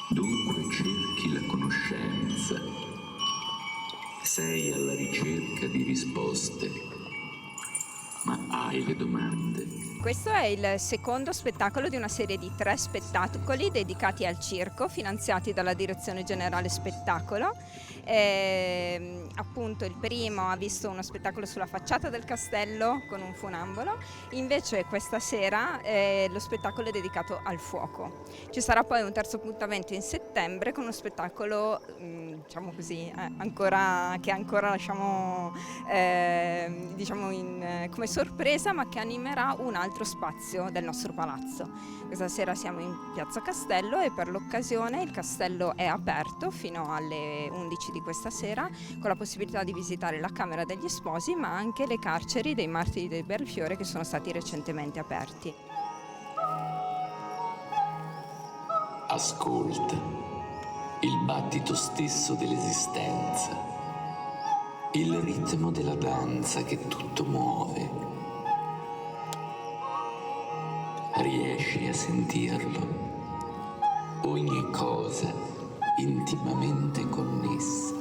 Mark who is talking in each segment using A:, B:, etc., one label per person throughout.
A: Dunque cerchi la conoscenza. Sei alla ricerca di risposte, ma hai le domande.
B: Questo è il secondo spettacolo di una serie di 3 spettacoli dedicati al circo, finanziati dalla Direzione Generale Spettacolo. Appunto il primo ha visto uno spettacolo sulla facciata del castello con un funambolo, invece questa sera lo spettacolo è dedicato al fuoco. Ci sarà poi un terzo appuntamento in settembre con uno spettacolo, diciamo così, che ancora lasciamo come sorpresa, ma che animerà un altro spazio del nostro palazzo. Questa sera siamo in Piazza Castello e per l'occasione il castello è aperto fino alle 11 di questa sera, con la possibilità di visitare la Camera degli Sposi, ma anche le carceri dei Martiri del Belfiore che sono stati recentemente aperti.
A: Ascolta il battito stesso dell'esistenza, il ritmo della danza che tutto muove. Riesci a sentirlo? Ogni cosa intimamente connessa.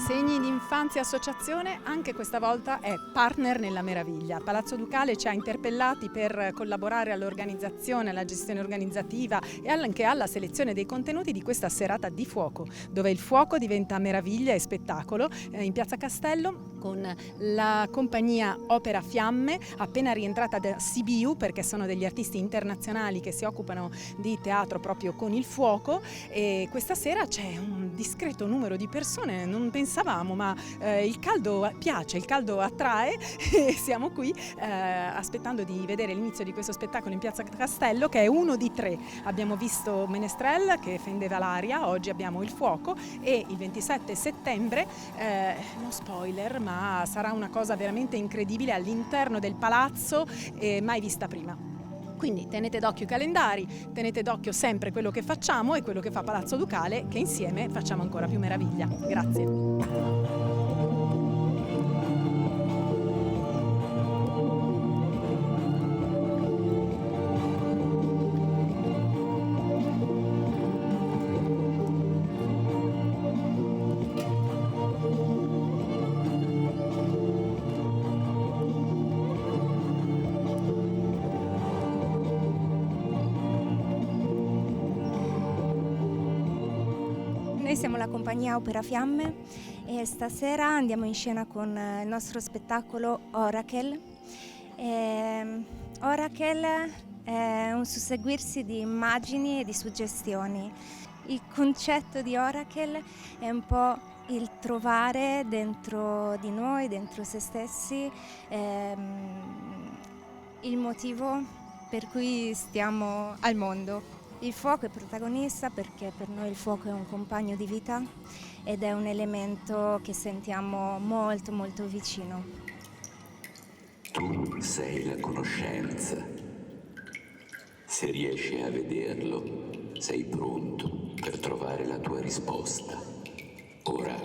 C: Segni di Infanzia Associazione anche questa volta è partner nella meraviglia. Palazzo Ducale ci ha interpellati per collaborare all'organizzazione, alla gestione organizzativa e anche alla selezione dei contenuti di questa serata di fuoco, dove il fuoco diventa meraviglia e spettacolo in Piazza Castello con la compagnia Opera Fiamme, appena rientrata da Sibiu, perché sono degli artisti internazionali che si occupano di teatro proprio con il fuoco, e questa sera c'è un discreto numero di persone, non pensavamo, ma il caldo piace, il caldo attrae e siamo qui aspettando di vedere l'inizio di questo spettacolo in Piazza Castello, che è uno di 3. Abbiamo visto Menestrel che fendeva l'aria, oggi abbiamo il fuoco e il 27 settembre, no spoiler, ma sarà una cosa veramente incredibile all'interno del palazzo, mai vista prima. Quindi tenete d'occhio i calendari, tenete d'occhio sempre quello che facciamo e quello che fa Palazzo Ducale, che insieme facciamo ancora più meraviglia. Grazie.
D: Noi siamo la compagnia Opera Fiamme e stasera andiamo in scena con il nostro spettacolo Oracle. Oracle è un susseguirsi di immagini e di suggestioni. Il concetto di Oracle è un po' il trovare dentro di noi, dentro se stessi, il motivo per cui stiamo al mondo. Il fuoco è protagonista perché per noi il fuoco è un compagno di vita ed è un elemento che sentiamo molto molto vicino.
A: Tu sei la conoscenza. Se riesci a vederlo, sei pronto per trovare la tua risposta. Ora